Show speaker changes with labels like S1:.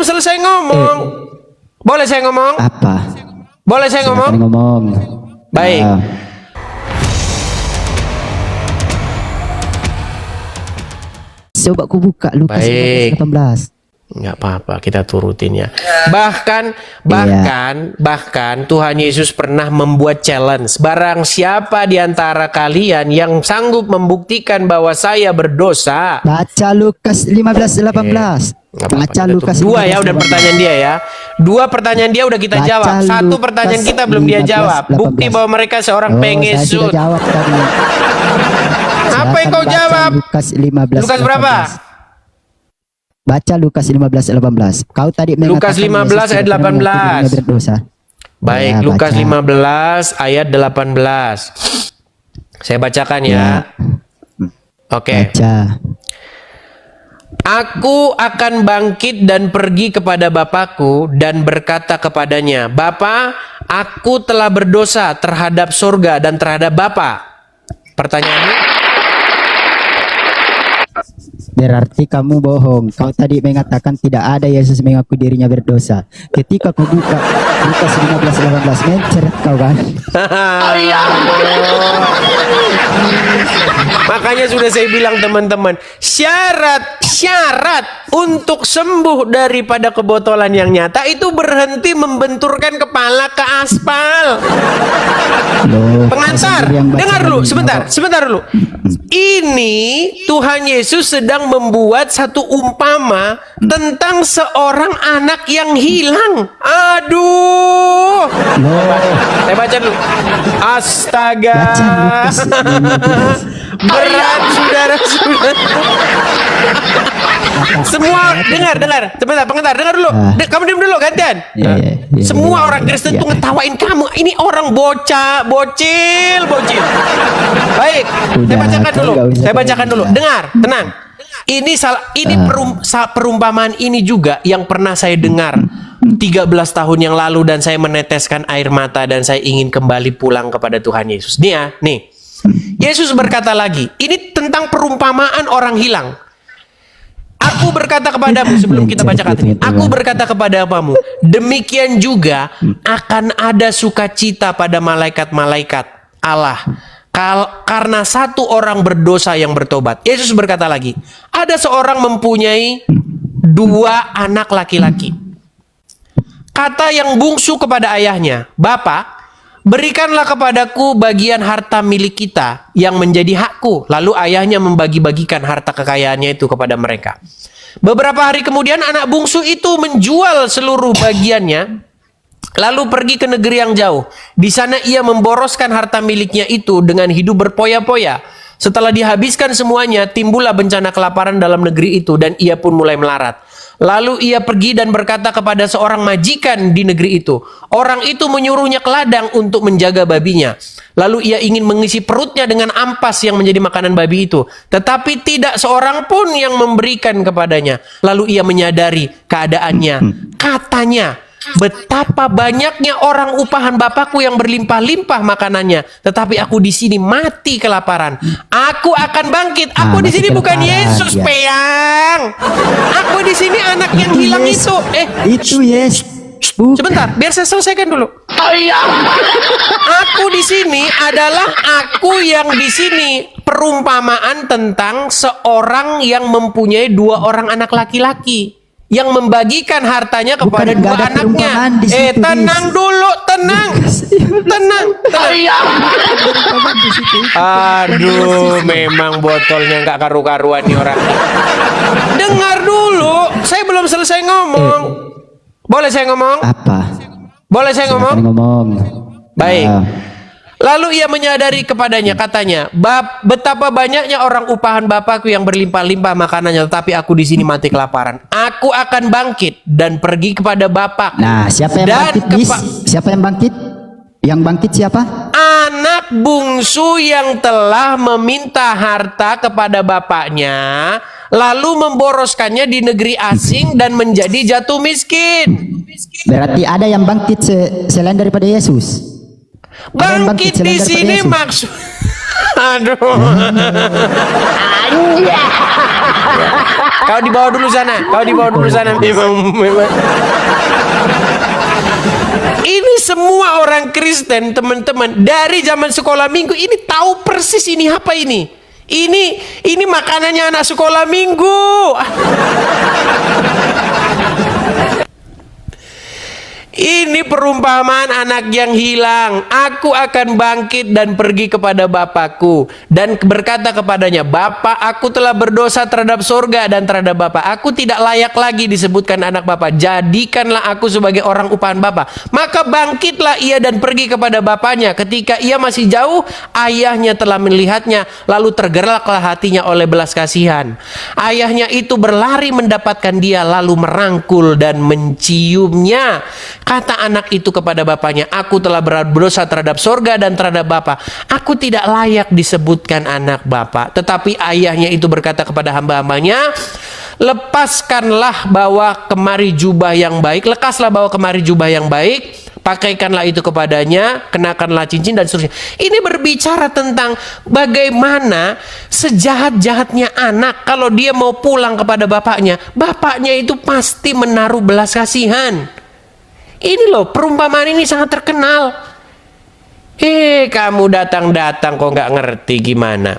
S1: selesai ngomong. Boleh saya ngomong?
S2: Apa?
S1: Boleh saya ngomong?
S2: Silakan ngomong.
S1: Baik.
S2: Coba aku buka Lukas
S1: Baik.
S2: 18.
S1: Nggak apa-apa, kita turutin ya. Bahkan Tuhan Yesus pernah membuat challenge. Barang siapa di antara kalian yang sanggup membuktikan bahwa saya berdosa.
S2: Baca Lukas 15:18.
S1: Nggak apa-apa,
S2: Baca
S1: kita
S2: Lukas
S1: dua ya,
S2: 15,
S1: udah
S2: 18.
S1: pertanyaan dia ya. Dua pertanyaan dia udah kita
S2: Baca
S1: jawab. Satu
S2: Lukas
S1: pertanyaan kita belum dia
S2: 15,
S1: jawab. Bukti
S2: 18.
S1: bahwa mereka seorang
S2: Saya
S1: pengesut.
S2: sudah jawab tadi.
S1: Apa yang
S2: Silakan
S1: kau
S2: baca
S1: jawab?
S2: Lukas 15.
S1: Lukas berapa?
S2: Baca Lukas 15:18. Kau tadi
S1: Lukas
S2: mengatakan
S1: 15 ayat 18.
S2: berdosa.
S1: Baik,
S2: Ya,
S1: Lukas
S2: baca.
S1: 15 ayat 18. Saya bacakan ya. Oke.
S2: Baca.
S1: Aku akan bangkit dan pergi kepada Bapakku dan berkata kepadanya, Bapa, aku telah berdosa terhadap surga dan terhadap Bapa. Pertanyaannya?
S2: Berarti kamu bohong. Kau tadi mengatakan tidak ada Yesus mengaku dirinya berdosa. Ketika kau buka Lukas 15:18, menceret kau kan?
S1: Makanya sudah saya bilang teman-teman, syarat untuk sembuh daripada kebotolan yang nyata itu berhenti membenturkan kepala ke aspal.
S2: Loh,
S1: Pengantar,
S2: yang baca
S1: dengar dulu,
S2: ini,
S1: sebentar dulu. Ini Tuhan Yesus sedang membuat satu umpama tentang seorang anak yang hilang. Aduh. Saya baca dulu. Astaga.
S2: Baca Lukas 15.
S1: Berat saudara-saudara. Semua dengar. Sebentar, pengantar, dengar dulu. Kamu diam dulu, gantian.
S2: Ya.
S1: Semua orang Kristen tuh ngetawain kamu. Ini orang bocil. Baik, saya bacakan dulu. Dengar, tenang. Ini perumpamaan ini juga yang pernah saya dengar 13 tahun yang lalu dan saya meneteskan air mata dan saya ingin kembali pulang kepada Tuhan Yesus. Nih. Yesus berkata lagi, ini tentang perumpamaan orang hilang. Aku berkata kepadamu, sebelum kita baca kata ini, aku berkata kepadamu, demikian juga akan ada sukacita pada malaikat-malaikat Allah karena satu orang berdosa yang bertobat. Yesus berkata lagi, ada seorang mempunyai 2 anak laki-laki. Kata yang bungsu kepada ayahnya, Bapa, berikanlah kepadaku bagian harta milik kita yang menjadi hakku. Lalu ayahnya membagi-bagikan harta kekayaannya itu kepada mereka. Beberapa hari kemudian anak bungsu itu menjual seluruh bagiannya, lalu pergi ke negeri yang jauh. Di sana ia memboroskan harta miliknya itu dengan hidup berpoya-poya. Setelah dihabiskan semuanya, timbullah bencana kelaparan dalam negeri itu dan ia pun mulai melarat. Lalu ia pergi dan berkata kepada seorang majikan di negeri itu. Orang itu menyuruhnya ke ladang untuk menjaga babinya. Lalu ia ingin mengisi perutnya dengan ampas yang menjadi makanan babi itu. Tetapi tidak seorang pun yang memberikan kepadanya. Lalu ia menyadari keadaannya. Katanya, betapa banyaknya orang upahan Bapakku yang berlimpah-limpah makanannya, tetapi aku di sini mati kelaparan. Aku akan bangkit. Aku di sini bukan Yesus, Peyang. Aku di sini anak yang hilang itu.
S2: Itu Yesus.
S1: Sebentar, biar saya selesaikan dulu. Aku di sini adalah aku yang di sini perumpamaan tentang seorang yang mempunyai 2 orang anak laki-laki. Yang membagikan hartanya kepada 2 anaknya. Tenang dulu, tenang. Aduh, memang botolnya nggak karu-karuan nih orang. Dengar dulu, saya belum selesai ngomong. Boleh saya ngomong?
S2: Apa?
S1: Boleh saya ngomong?
S2: Ngomong.
S1: Baik. Lalu ia menyadari kepadanya, katanya, betapa banyaknya orang upahan Bapakku yang berlimpah-limpah makanannya, tetapi aku di sini mati kelaparan. Aku akan bangkit dan pergi kepada Bapakku.
S2: Nah, siapa yang bangkit? Siapa yang bangkit? Yang bangkit siapa?
S1: Anak bungsu yang telah meminta harta kepada bapaknya, lalu memboroskannya di negeri asing dan menjadi jatuh miskin.
S2: Berarti ada yang bangkit selain daripada Yesus.
S1: Bangkit di sini maksud. Aduh. Kau dibawa dulu sana. Kau dibawa dulu sana. Memang. Ini semua orang Kristen, teman-teman, dari zaman sekolah minggu ini tahu persis ini apa ini. Ini makanannya anak sekolah minggu. Ini perumpamaan anak yang hilang. Aku akan bangkit dan pergi kepada bapakku dan berkata kepadanya, Bapa, aku telah berdosa terhadap sorga dan terhadap Bapa. Aku tidak layak lagi disebutkan anak Bapa. Jadikanlah aku sebagai orang upahan Bapa. Maka bangkitlah ia dan pergi kepada bapaknya. Ketika ia masih jauh, ayahnya telah melihatnya, lalu tergeraklah hatinya oleh belas kasihan. Ayahnya itu berlari mendapatkan dia, lalu merangkul dan menciumnya. Kata anak itu kepada bapaknya, aku telah berdosa terhadap sorga dan terhadap Bapa. Aku tidak layak disebutkan anak Bapa. Tetapi ayahnya itu berkata kepada hamba-hambanya, lepaskanlah bawa kemari jubah yang baik, lekaslah bawa kemari jubah yang baik, pakaikanlah itu kepadanya, kenakanlah cincin dan seterusnya. Ini berbicara tentang bagaimana sejahat-jahatnya anak kalau dia mau pulang kepada bapaknya, bapaknya itu pasti menaruh belas kasihan. Ini loh, perumpamaan ini sangat terkenal. Kamu datang-datang kok nggak ngerti gimana?